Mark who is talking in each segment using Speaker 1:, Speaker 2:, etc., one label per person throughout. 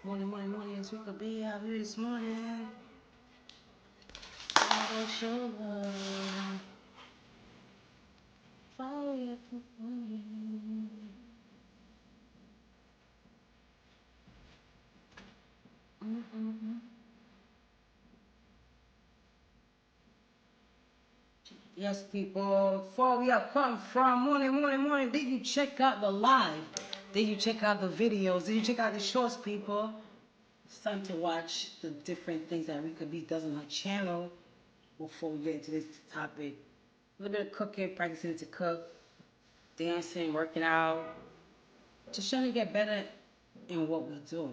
Speaker 1: Morning, morning, morning, as we could be out here this morning. I go show love. Fire. Mm-mm-mm. Yes, people. Before we have come from morning, morning, morning. Did you check out the live? Did you check out the videos? Did you check out the shorts, people? It's time to watch the different things that Rika B does on her channel before we get into this topic. A little bit of cooking, practicing to cook, dancing, working out, just trying to get better in what we do.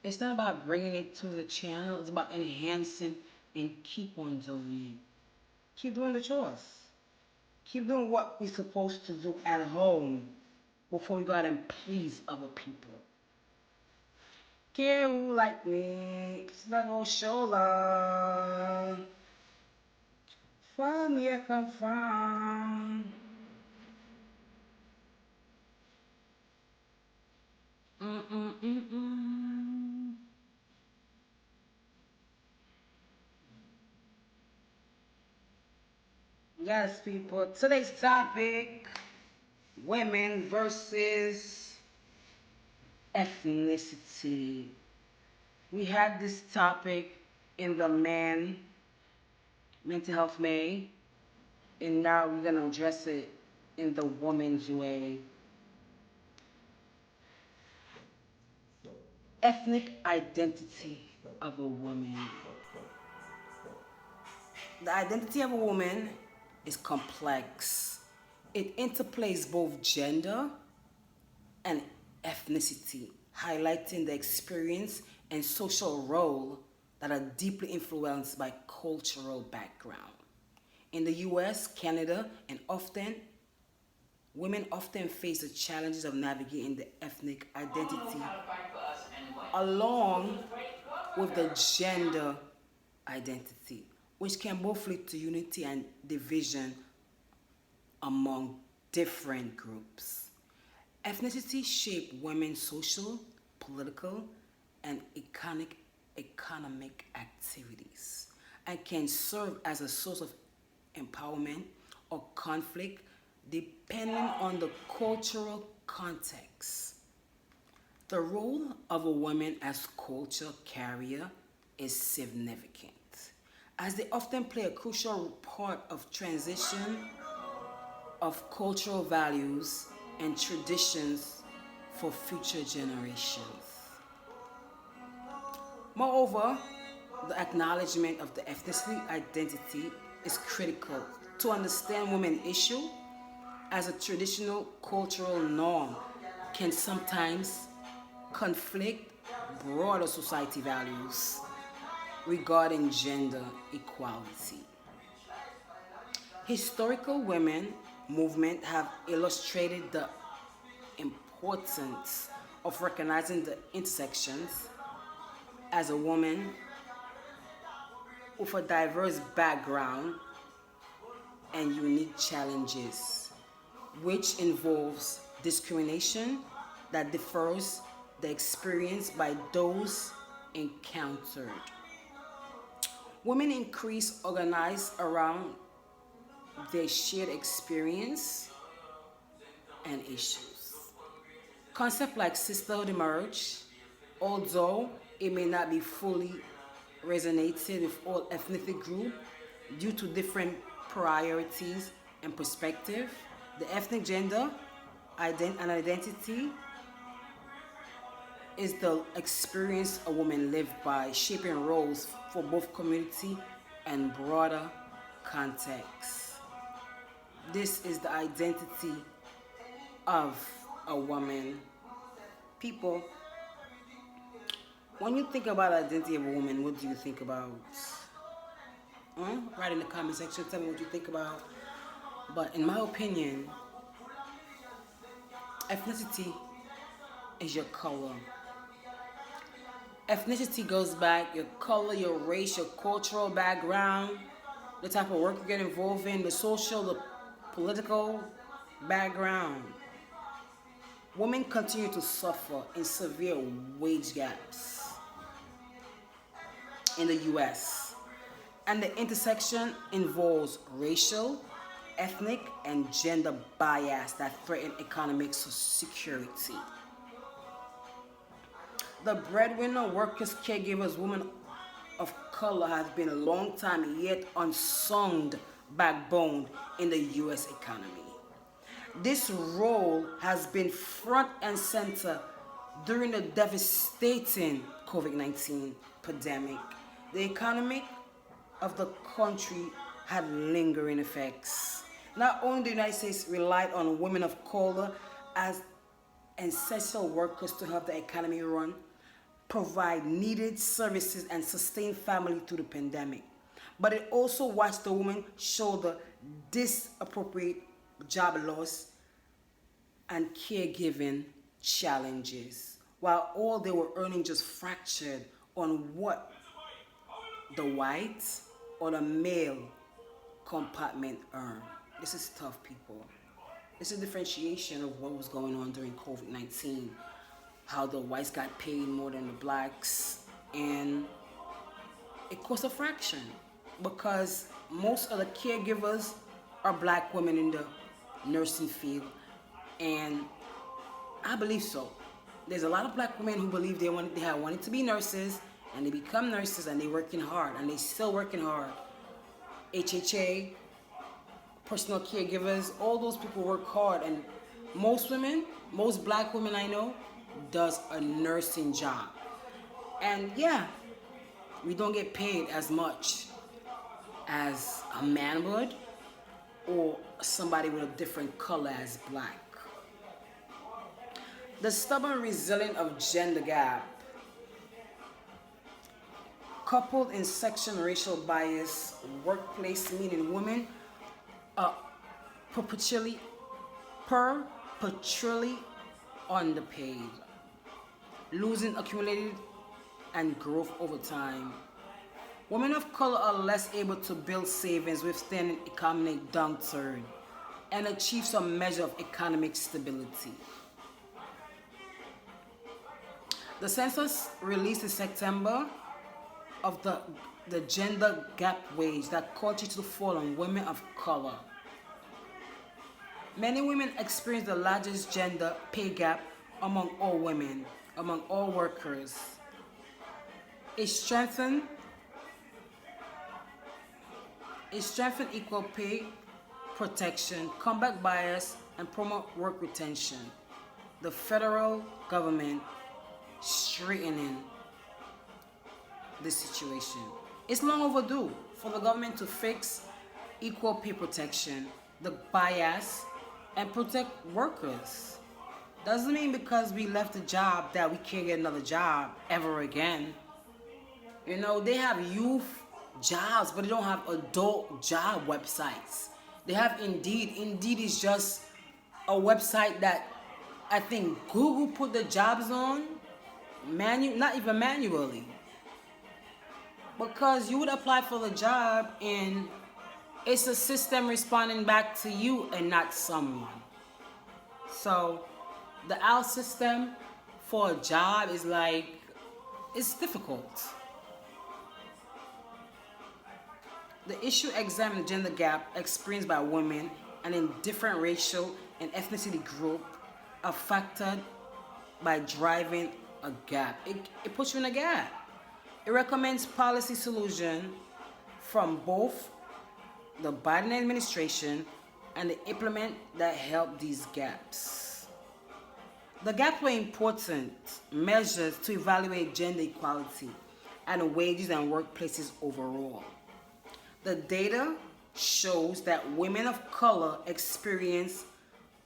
Speaker 1: It's not about bringing it to the channel, it's about enhancing and keep on doing it. Keep doing the chores. Keep doing what we're supposed to do at home before we go out and please other people. Care who like me, it's not no show love. From where I come from. Mm-mm-mm-mm. Yes, people. Today's topic, women versus ethnicity. We had this topic in the mental health May, and now we're going to address it in the woman's way. Ethnic identity of a woman. The identity of a woman is complex. It interplays both gender and ethnicity, highlighting the experience and social role that are deeply influenced by cultural background. In the US, Canada, and often, women often face the challenges of navigating the ethnic identity along with the gender identity, which can both lead to unity and division among different groups. Ethnicity shapes women's social, political, and economic activities and can serve as a source of empowerment or conflict depending on the cultural context. The role of a woman as culture carrier is significant, as they often play a crucial part of transition of cultural values and traditions for future generations. Moreover, the acknowledgement of the ethnicity identity is critical to understand women's issue as a traditional cultural norm can sometimes conflict broader society values regarding gender equality. Historical women movements have illustrated the importance of recognizing the intersections as a woman with a diverse background and unique challenges, which involves discrimination that differs the experience by those encountered. Women increase organized around their shared experience and issues. Concepts like sisterhood emerge, although it may not be fully resonated with all ethnic groups due to different priorities and perspective. The ethnic gender and identity is the experience a woman lives by, shaping roles for both community and broader context. This is the identity of a woman. People, when you think about identity of a woman, what do you think about? Write in the comment section, tell me what you think about. But in my opinion, ethnicity is your color. Ethnicity goes back your color, your race, your cultural background, the type of work you get involved in, the social, the political background. women continue to suffer in severe wage gaps in the US, and the intersection involves racial, ethnic, and gender bias that threaten economic security. The breadwinner, workers, caregivers, women of color has been a long time yet unsung backbone in the US economy. This role has been front and center during the devastating COVID-19 pandemic. The economy of the country had lingering effects. Not only the United States relied on women of color as essential workers to help the economy run, provide needed services, and sustain family through the pandemic, but it also watched the women shoulder disappropriate job loss and caregiving challenges, while all they were earning just fractured on what the white or the male compartment earned. This is tough, people. It's a differentiation of what was going on during COVID-19, how the whites got paid more than the blacks, and it costs a fraction because most of the caregivers are black women in the nursing field, and I believe so. There's a lot of black women who believe they have wanted to be nurses, and they become nurses, and they're working hard, and they still working hard. HHA, personal caregivers, all those people work hard, and most women, most black women I know, does a nursing job. And yeah, we don't get paid as much as a man would or somebody with a different color as black. The stubborn resilience of gender gap, coupled in section racial bias, workplace meaning women are perpetually underpaid, losing accumulated and growth over time. Women of color are less able to build savings withstanding economic downturn and achieve some measure of economic stability. The census released in September of the gender gap wage that continues to fall on women of color. Many women experience the largest gender pay gap among all women, among all workers. It strengthened equal pay protection, combat bias, and promote work retention. The federal government straightening this situation. It's long overdue for the government to fix equal pay protection, the bias, and protect workers. Doesn't mean because we left a job that we can't get another job ever again. You know, they have youth jobs, but they don't have adult job websites. They have Indeed. Indeed is just a website that I think Google put the jobs on, not even manually. Because you would apply for the job and it's a system responding back to you and not someone. So the OWL system for a job is like, it's difficult. The issue examines gender gap experienced by women and in different racial and ethnicity group affected by driving a gap. It puts you in a gap. It recommends policy solution from both the Biden administration and the implement that help these gaps. The gaps were important measures to evaluate gender equality and wages and workplaces overall. The data shows that women of color experience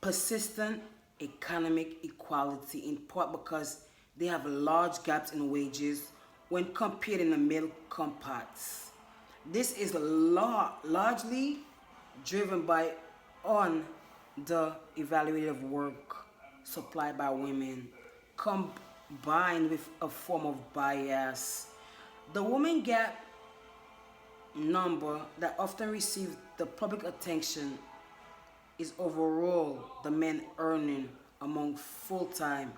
Speaker 1: persistent economic equality in part because they have large gaps in wages when compared in the middle counterparts. This is largely driven by the evaluative work supplied by women, combined with a form of bias. The women gap number that often receives the public attention is overall the men earning among full-time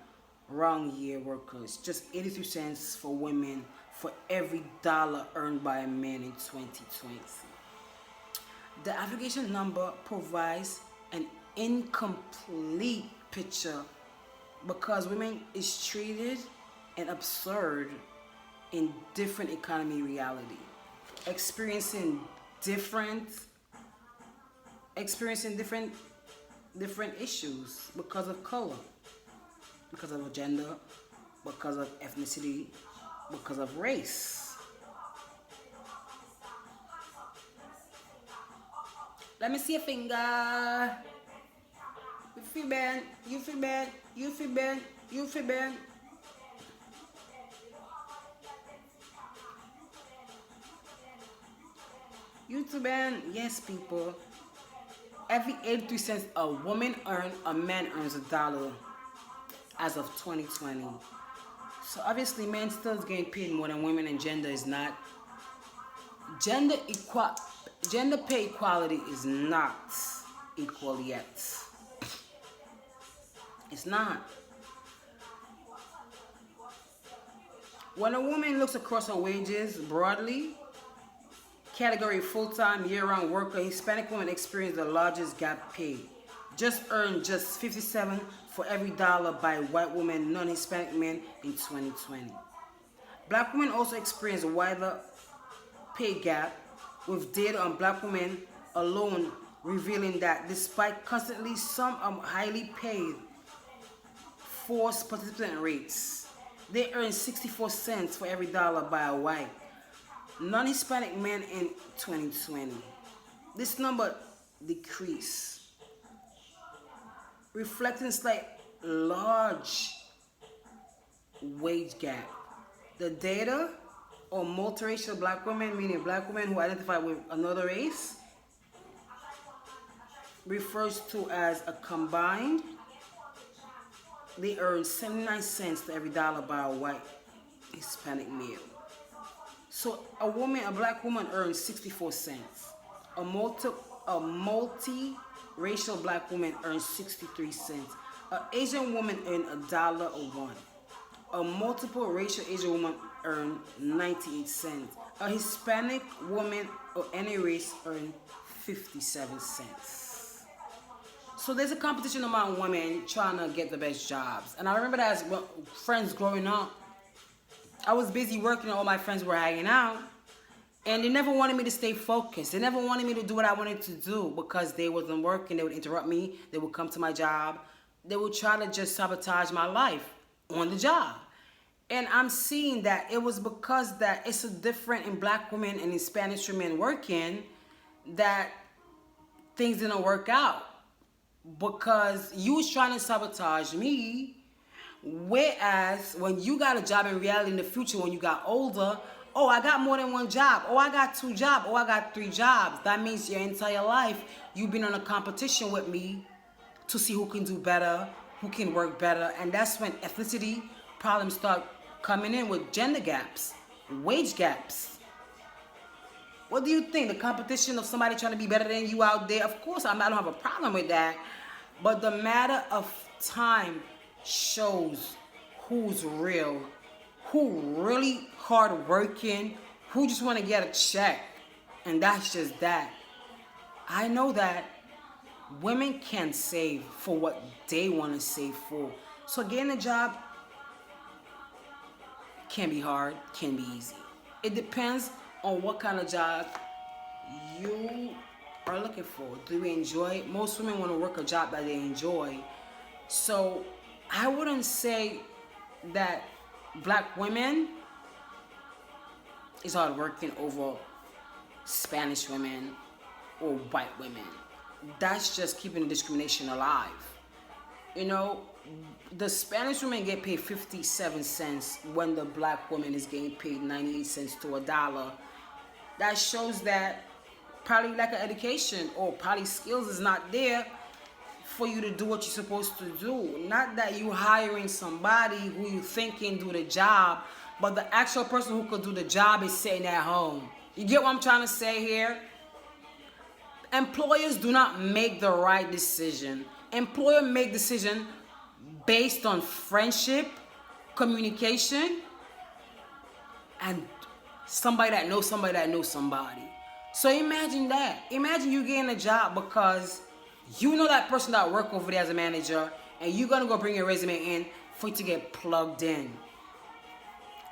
Speaker 1: wrong year workers, just 83 cents for women for every dollar earned by a man in 2020. The aggregation number provides an incomplete picture because women is treated and absurd in different economy reality, experiencing different different issues because of color, because of gender, because of ethnicity, because of race. Let me see a finger. You feel bad, you feel bad, you feel bad, you feel bad. YouTube ban, yes people. Every 83 cents a woman earns, a man earns $1 as of 2020. So obviously men still is getting paid more than women, and gender is not. Gender pay equality is not equal yet. It's not. When a woman looks across her wages broadly, category full-time year-round worker, Hispanic women experience the largest gap paid. Just earned just 57 for every dollar by white women, non-Hispanic men in 2020. Black women also experience a wider pay gap, with data on black women alone revealing that despite constantly some highly paid forced participant rates, they earn 64 cents for every dollar by a white non-Hispanic men in 2020. This number decreased, reflecting slight large wage gap. The data on multiracial black women, meaning black women who identify with another race, refers to as a combined, they earn 79 cents to every dollar by a white Hispanic male. So a black woman earns 64 cents. A multi-racial black woman earns 63 cents. An Asian woman earns $1.01. A multiple racial Asian woman earns 98 cents. A Hispanic woman or any race earns 57 cents. So there's a competition among women trying to get the best jobs. And I remember that as friends growing up, I was busy working and all my friends were hanging out. And they never wanted me to stay focused. They never wanted me to do what I wanted to do because they wasn't working. They would interrupt me. They would come to my job. They would try to just sabotage my life on the job. And I'm seeing that it was because that it's a different in black women and Hispanic women working that things didn't work out. Because you was trying to sabotage me. Whereas when you got a job in reality in the future, when you got older, oh, I got more than one job. Oh, I got 2 jobs. Oh, I got 3 jobs. That means your entire life you've been on a competition with me to see who can do better, who can work better. And that's when ethnicity problems start coming in with gender gaps, wage gaps. What do you think? The competition of somebody trying to be better than you out there? Of course, I don't have a problem with that. But the matter of time shows who's real, who really hard working, who just want to get a check. And that's just that. I know that women can save for what they want to save for. So getting a job can be hard, can be easy. It depends on what kind of job you are looking for. Do you enjoy it? Most women want to work a job that they enjoy. So I wouldn't say that black women is hard working over Spanish women or white women. That's just keeping discrimination alive. You know, the Spanish women get paid 57 cents when the black woman is getting paid 98 cents to $1. That shows that probably lack of education or probably skills is not there for you to do what you're supposed to do. Not that you hiring somebody who you think can do the job, but the actual person who could do the job is sitting at home. You get what I'm trying to say here? Employers do not make the right decision. Employer make decision based on friendship, communication, and somebody that knows somebody that knows somebody. So imagine that. Imagine you getting a job because you know that person that work over there as a manager, and you're gonna go bring your resume in for you to get plugged in.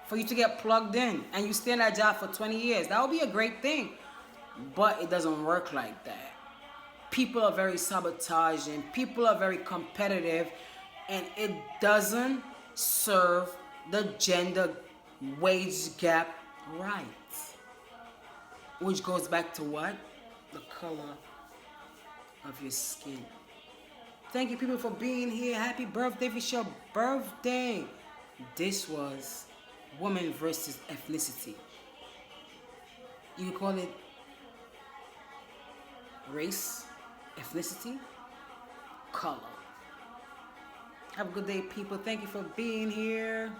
Speaker 1: For you to get plugged in, and you stay in that job for 20 years. That would be a great thing. But it doesn't work like that. People are very sabotaging. People are very competitive, and it doesn't serve the gender wage gap right. Which goes back to what? The color of your skin. Thank you, people, for being here. Happy birthday if it's your birthday. This was Woman versus Ethnicity. You call it race, ethnicity, color. Have a good day, people. Thank you for being here.